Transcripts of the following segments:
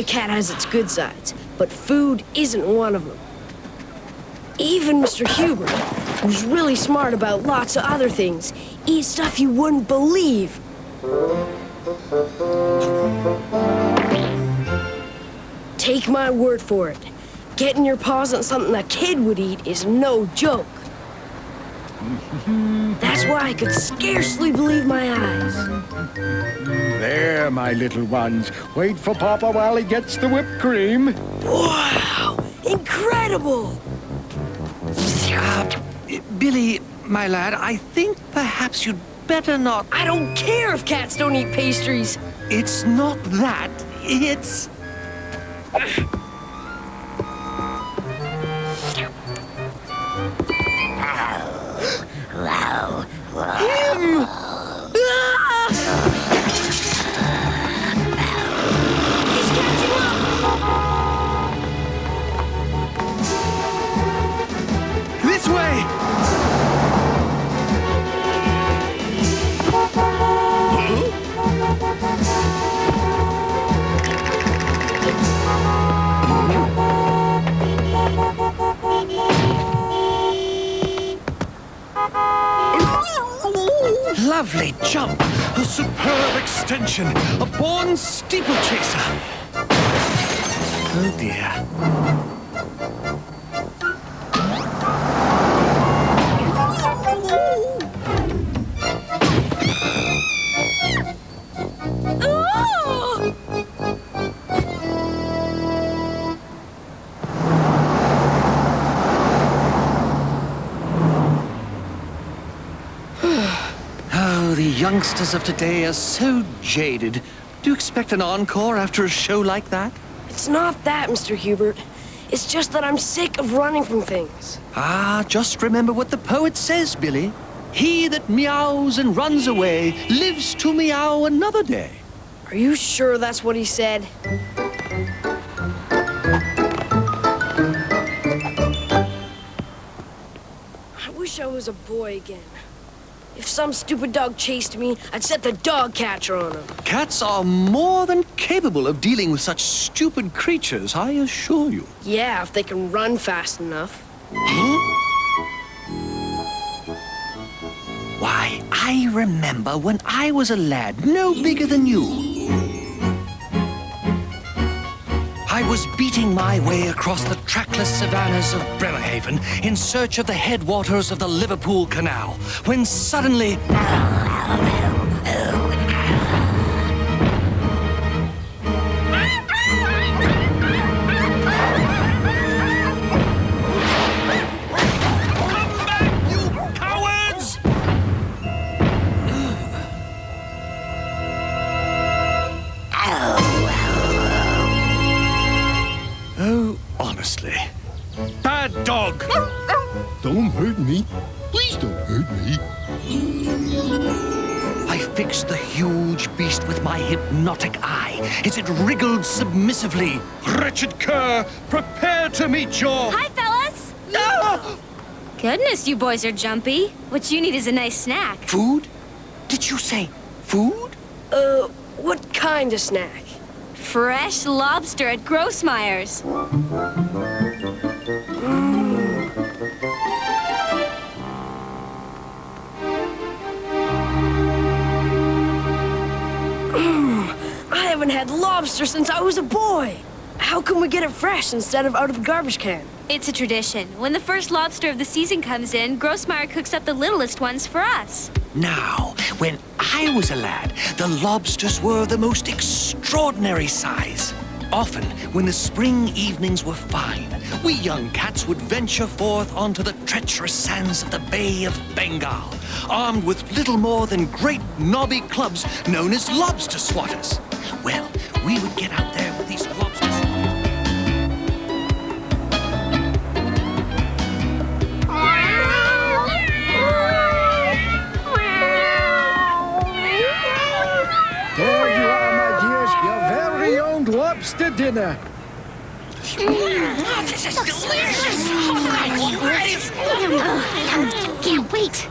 a cat has its good sides, but food isn't one of them. Even Mr. Hubert, who's really smart about lots of other things, eats stuff you wouldn't believe. Take my word for it. Getting your paws on something a kid would eat is no joke. That's why I could scarcely believe my eyes. There, my little ones. Wait for Papa while he gets the whipped cream. Wow! Incredible! Billy, my lad, I think perhaps you'd better not... I don't care if cats don't eat pastries. It's not that. It's... Him! He's catching up! This way! Lovely jump, a superb extension, a born steeplechaser. Oh dear. The youngsters of today are so jaded. Do you expect an encore after a show like that? It's not that, Mr. Hubert. It's just that I'm sick of running from things. Ah, just remember what the poet says, Billy. He that meows and runs away lives to meow another day. Are you sure that's what he said? I wish I was a boy again. If some stupid dog chased me, I'd set the dog catcher on him. Cats are more than capable of dealing with such stupid creatures, I assure you. Yeah, if they can run fast enough. Why, I remember when I was a lad no bigger than you. I was beating my way across the trackless savannas of Bremerhaven in search of the headwaters of the Liverpool Canal, when suddenly... Honestly. Bad dog! Don't hurt me. Please don't hurt me. I fixed the huge beast with my hypnotic eye as it wriggled submissively. Wretched cur, prepare to meet your... Hi, fellas! Ah! Goodness, you boys are jumpy. What you need is a nice snack. Food? Did you say food? What kind of snack? Fresh lobster at Grossmeyer's. I haven't had lobster since I was a boy. How can we get it fresh instead of out of the garbage can? It's a tradition. When the first lobster of the season comes in, Grossmeyer cooks up the littlest ones for us. Now, when I was a lad, the lobsters were the most extraordinary size. Often, when the spring evenings were fine, we young cats would venture forth onto the treacherous sands of the Bay of Bengal, armed with little more than great knobby clubs known as lobster swatters. Well, we would get out there with these lobsters. There you are, my dears. Your very own lobster dinner. This is delicious! Can't wait.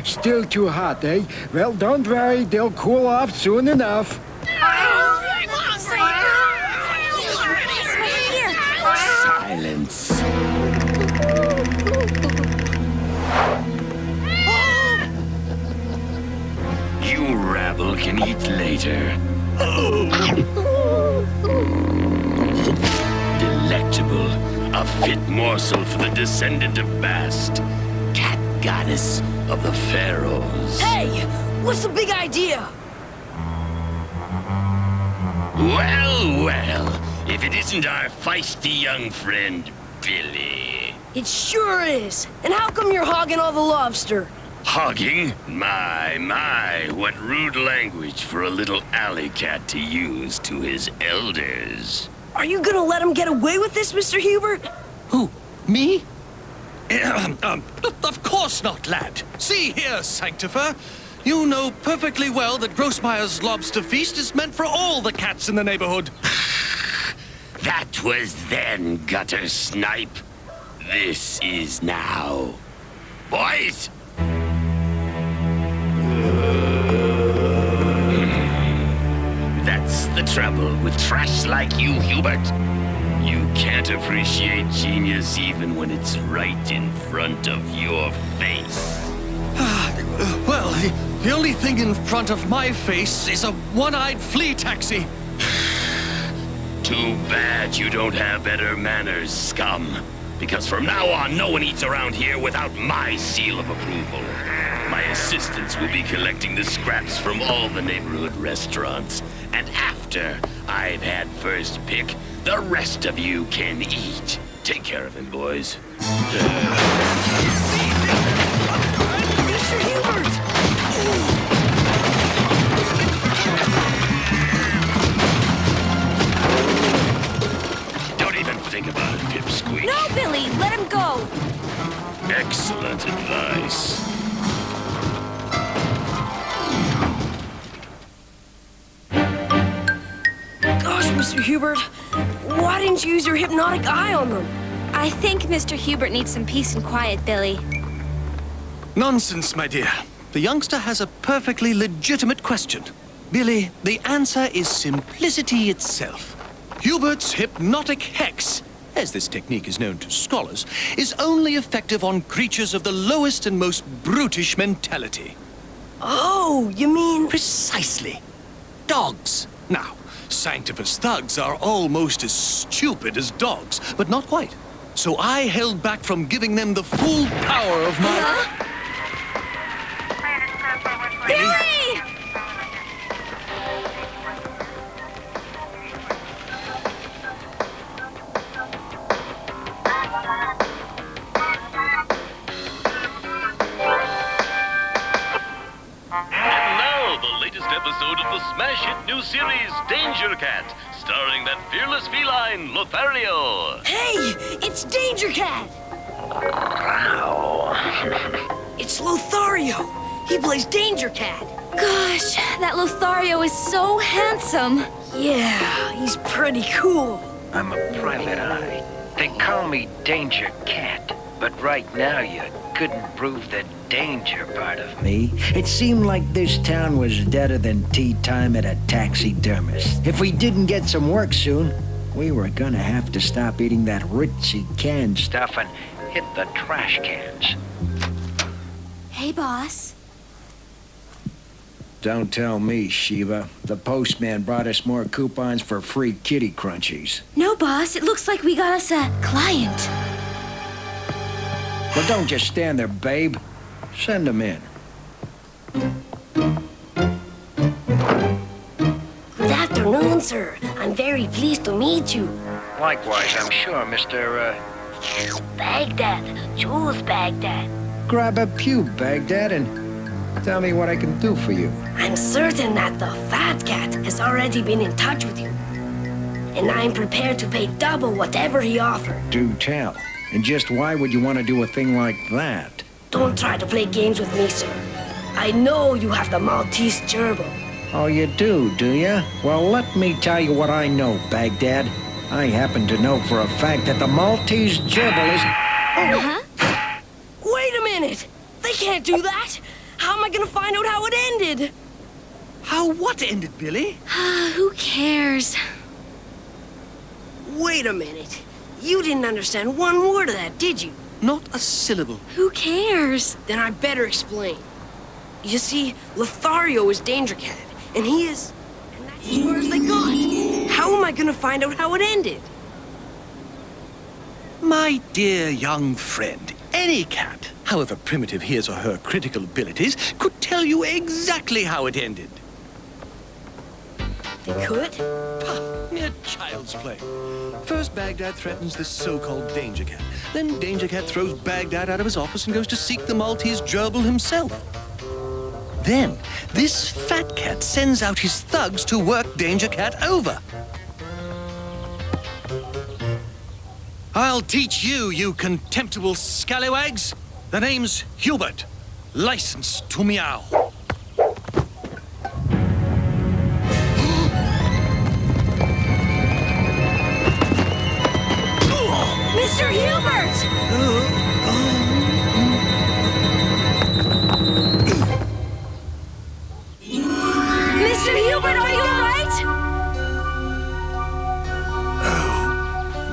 Still too hot, eh? Well, don't worry. They'll cool off soon enough. A fit morsel for the descendant of Bast, cat goddess of the pharaohs. Hey, what's the big idea? Well, well, if it isn't our feisty young friend, Billy. It sure is. And how come you're hogging all the lobster? Hogging? My, what rude language for a little alley cat to use to his elders. Are you gonna let him get away with this, Mr. Hubert? Who? Me? Of course not, lad. See here, Sanctifer. You know perfectly well that Grossmeyer's lobster feast is meant for all the cats in the neighborhood. That was then, gutter snipe. This is now. Boys! That's the trouble with trash like you, Hubert. You can't appreciate genius even when it's right in front of your face. Well, the only thing in front of my face is a one-eyed flea taxi. Too bad you don't have better manners, scum. Because from now on, no one eats around here without my seal of approval. My assistants will be collecting the scraps from all the neighborhood restaurants. And after I've had first pick, the rest of you can eat. Take care of him, boys. Mr. Hubert! Don't even think about it, Pipsqueak. No, Billy, let him go. Excellent advice. Gosh, Mr. Hubert, why didn't you use your hypnotic eye on them? I think Mr. Hubert needs some peace and quiet, Billy. Nonsense, my dear. The youngster has a perfectly legitimate question. Billy, the answer is simplicity itself. Hubert's hypnotic hex, as this technique is known to scholars, is only effective on creatures of the lowest and most brutish mentality. Oh, you mean... Precisely. Dogs. Now, Sanctifus thugs are almost as stupid as dogs, but not quite. So I held back from giving them the full power of my... Billy! And now, the latest episode of the smash hit new series, Danger Cat, starring that fearless feline, Lothario. Hey, it's Danger Cat! It's Lothario. He plays Danger Cat. Gosh, that Lothario is so handsome. Yeah, he's pretty cool. I'm a private eye. They call me Danger Cat, but right now you couldn't prove the danger part of me. It seemed like this town was deader than tea time at a taxidermist. If we didn't get some work soon, we were gonna have to stop eating that ritzy canned stuff and hit the trash cans. Hey, boss. Don't tell me, Shiva. The postman brought us more coupons for free kitty crunchies. No, boss, it looks like we got us a client. Well, don't just stand there, babe. Send them in. Good afternoon, sir. I'm very pleased to meet you. Likewise, I'm sure, Mr. Baghdad. Jules Baghdad. Grab a pew, Baghdad, and tell me what I can do for you. I'm certain that the Fat Cat has already been in touch with you. And I'm prepared to pay double whatever he offered. Do tell. And just why would you want to do a thing like that? Don't try to play games with me, sir. I know you have the Maltese gerbil. Oh, you do you? Well, let me tell you what I know, Baghdad. I happen to know for a fact that the Maltese gerbil is... Wait a minute! They can't do that! How am I gonna find out how it ended? How what ended, Billy? Who cares? Wait a minute. You didn't understand one word of that, did you? Not a syllable. Who cares? Then I better explain. You see, Lothario is Danger Cat, and he is... And that's as far as they got. How am I gonna find out how it ended? My dear young friend, any cat, however primitive his or her critical abilities, could tell you exactly how it ended. They could? Mere child's play. First, Baghdad threatens this so-called Danger Cat. Then Danger Cat throws Baghdad out of his office and goes to seek the Maltese gerbil himself. Then, this fat cat sends out his thugs to work Danger Cat over. I'll teach you, you contemptible scallywags. The name's Hubert, licensed to meow. Mr. Hubert! Mr. Hubert, are you all right?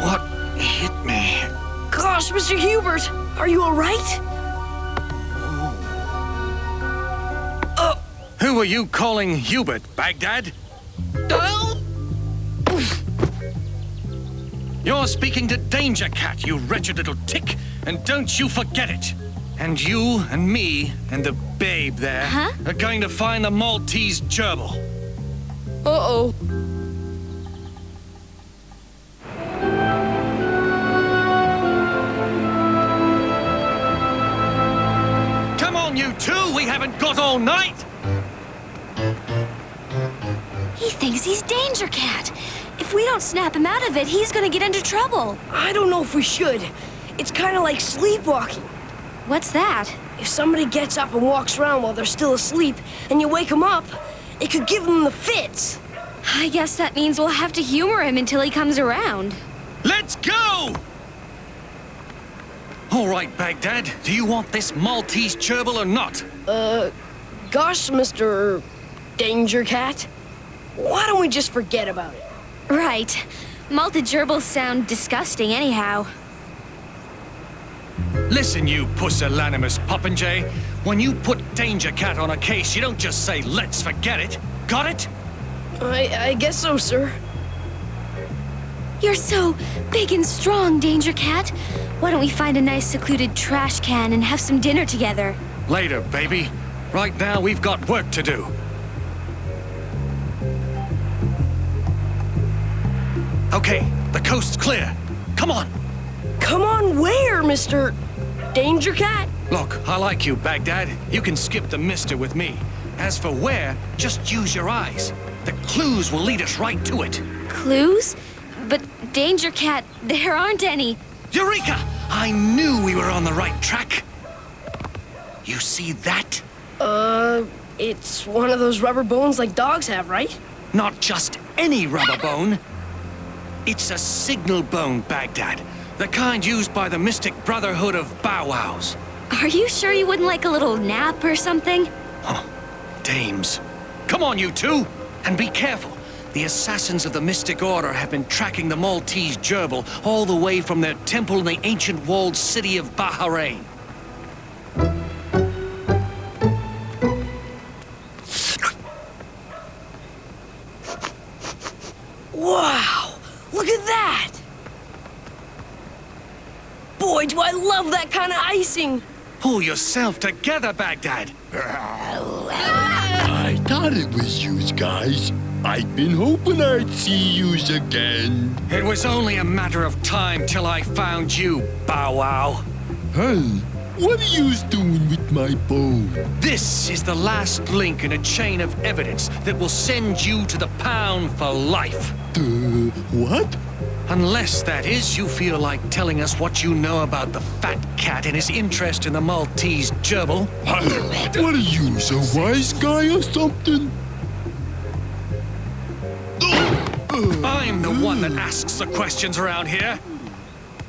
What hit me? Gosh, Mr. Hubert, are you all right? Who are you calling Hubert, Baghdad? You're speaking to Danger Cat, you wretched little tick, and don't you forget it. And you and me and the babe there are going to find the Maltese gerbil. Uh-oh. Come on, you two, we haven't got all night. He thinks he's Danger Cat. If we don't snap him out of it, he's gonna get into trouble. I don't know if we should. It's kind of like sleepwalking. What's that? If somebody gets up and walks around while they're still asleep, and you wake them up, it could give them the fits. I guess that means we'll have to humor him until he comes around. Let's go! All right, Baghdad, do you want this Maltese gerbil or not? Gosh, Mr. Danger Cat, why don't we just forget about it? Right. Malted gerbils sound disgusting anyhow. Listen, you pusillanimous popinjay. When you put Danger Cat on a case, you don't just say, let's forget it. Got it? I guess so, sir. You're so big and strong, Danger Cat. Why don't we find a nice secluded trash can and have some dinner together? Later, baby. Right now, we've got work to do. Okay, the coast's clear. Come on. Come on, where, Mr. Danger Cat? Look, I like you, Baghdad. You can skip the mister with me. As for where, just use your eyes. The clues will lead us right to it. Clues? But Danger Cat, there aren't any. Eureka! I knew we were on the right track. You see that? It's one of those rubber bones like dogs have, right? Not just any rubber bone. It's a signal bone, Baghdad. The kind used by the mystic brotherhood of bow wows. Are you sure you wouldn't like a little nap or something? Huh. Dames. Come on, you two, and be careful. The assassins of the Mystic Order have been tracking the Maltese gerbil all the way from their temple in the ancient walled city of Bahrain. Wow! Look at that! Boy, do I love that kind of icing! Pull yourself together, Baghdad. I thought it was yous guys. I'd been hoping I'd see yous again. It was only a matter of time till I found you, Bow Wow. Hey, what are yous doing with my bone? This is the last link in a chain of evidence that will send you to the pound for life. What? Unless, that is, you feel like telling us what you know about the fat cat and his interest in the Maltese gerbil. What are yous, a wise guy or something? I'm the one that asks the questions around here.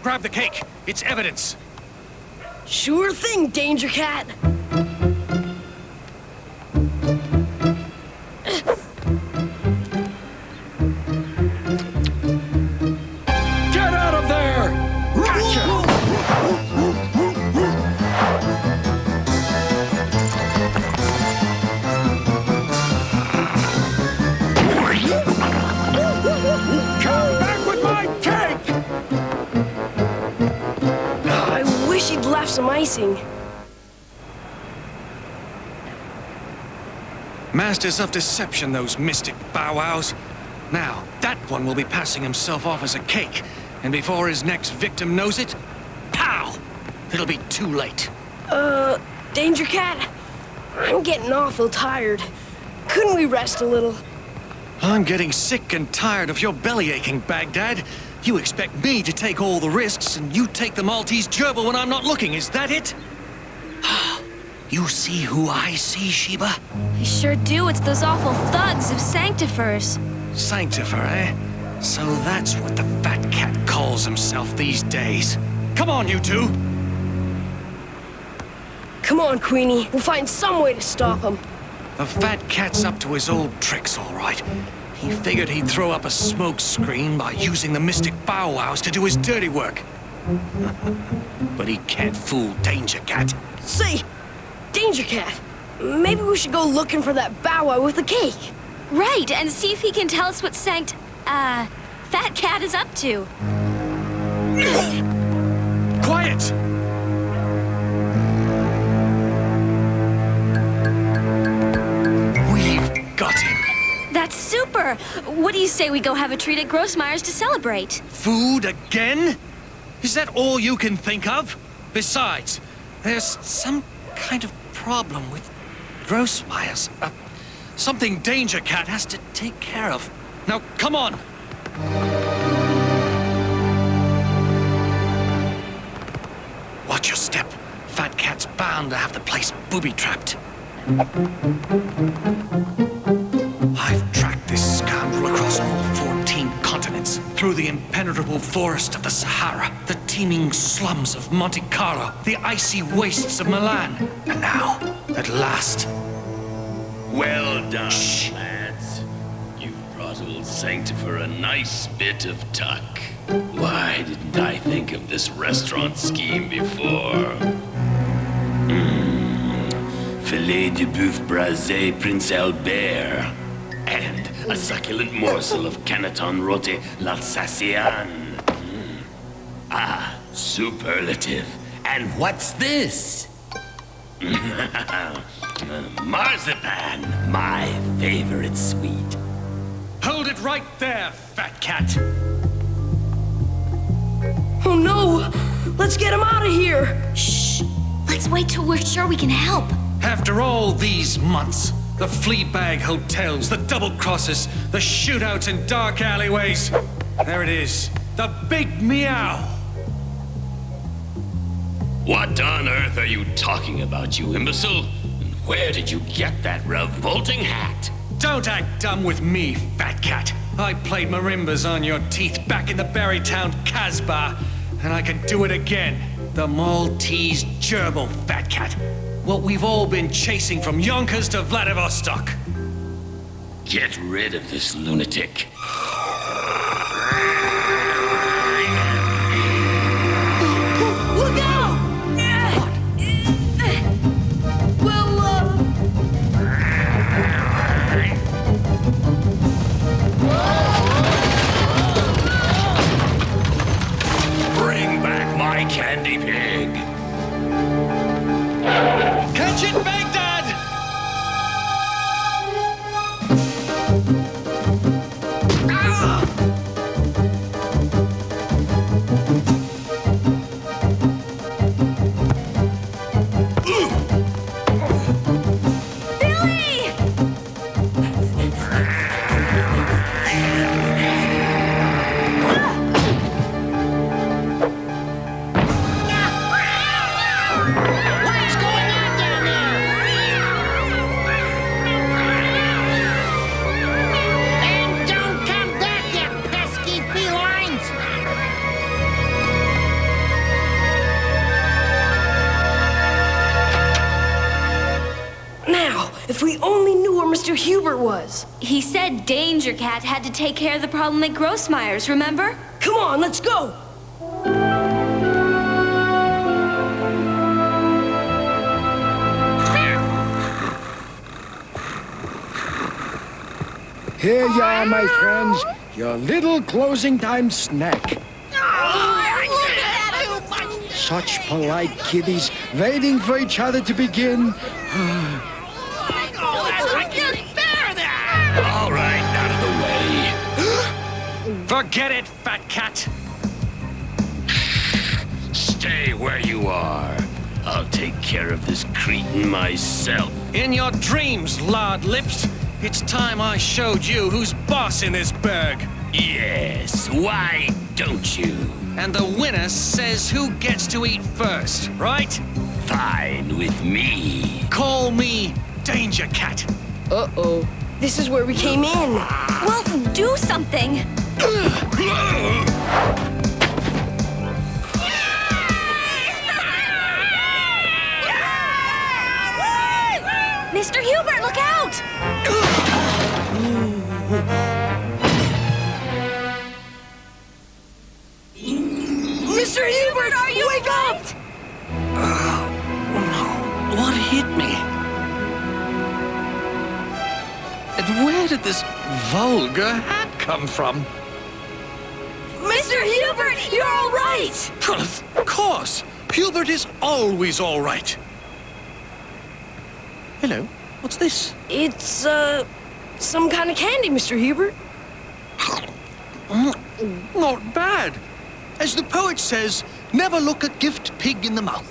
Grab the cake. It's evidence. Sure thing, Danger Cat. Get out of there! Gotcha! Come back with my cake! wish he'd left some icing. Masters of deception, those mystic bow-wows. Now, that one will be passing himself off as a cake, and before his next victim knows it, pow! It'll be too late. Danger Cat, I'm getting awful tired. Couldn't we rest a little? I'm getting sick and tired of your belly aching, Baghdad. You expect me to take all the risks, and you take the Maltese gerbil when I'm not looking, is that it? You see who I see, Sheba? I sure do. It's those awful thugs of Sanctifers. Sanctifer, eh? So that's what the fat cat calls himself these days. Come on, you two! Come on, Queenie. We'll find some way to stop him. The fat cat's up to his old tricks, all right. He figured he'd throw up a smoke screen by using the mystic bow-wows to do his dirty work. But he can't fool Danger Cat. Say, Danger Cat, maybe we should go looking for that bow wow with the cake. Right, and see if he can tell us what Fat Cat is up to. Quiet! We've got him. That's super! What do you say we go have a treat at Grossmeyer's to celebrate? Food again? Is that all you can think of? Besides, there's some kind of problem with Grossmeyer's. Something Danger Cat has to take care of. Now, come on! Watch your step. Fat Cat's bound to have the place booby-trapped. I've tracked this scoundrel across all 14 continents, through the impenetrable forest of the Sahara, the teeming slums of Monte Carlo, the icy wastes of Milan, and now, at last... Well done, lads. You've brought old Sanctifer a nice bit of tuck. Why didn't I think of this restaurant scheme before? Filet de boeuf braisé Prince Albert. And a succulent morsel of Canton rôti l'Alsacien. Ah, superlative. And what's this? Marzipan, my favorite sweet. Hold it right there, Fat Cat! Oh no! Let's get him out of here! Shh! Let's wait till we're sure we can help. After all these months, the flea bag hotels, the double crosses, the shootouts in dark alleyways, there it is, the Big Meow! What on earth are you talking about, you imbecile? And where did you get that revolting hat? Don't act dumb with me, Fat Cat. I played marimbas on your teeth back in the Berrytown Casbah, and I can do it again. The Maltese gerbil, Fat Cat. What we've all been chasing from Yonkers to Vladivostok. Get rid of this lunatic. Look out! Bring back my candy pig. Catch it, Baghdad! What's going on down there? And don't come back, you pesky felines! Now, if we only knew where Mr. Hubert was. He said Danger Cat had to take care of the problem at Grossmeyer's, remember? Come on, let's go! Here you are, my friends. Your little closing time snack. Look at that! Such polite kiddies, waiting for each other to begin. I can't bear that! All right, out of the way. Forget it, fat cat. Stay where you are. I'll take care of this cretin myself. In your dreams, lard lips. It's time I showed you who's boss in this burg. Yes, why don't you? And the winner says who gets to eat first, right? Fine with me. Call me Danger Cat. Uh-oh. This is where we came in. Well, do something. Mr. Hubert, look out! Mr. Hubert, Are you wake up! What hit me? And where did this vulgar hat come from? Mr. Hubert, you're all right! Well, of course. Hubert is always all right. Hello, what's this? It's, some kind of candy, Mr. Hubert. Not bad. As the poet says, never look a gift pig in the mouth.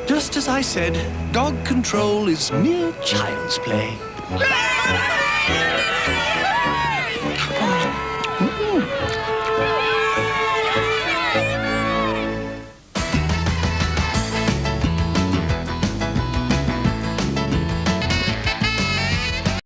Just as I said, dog control is mere child's play.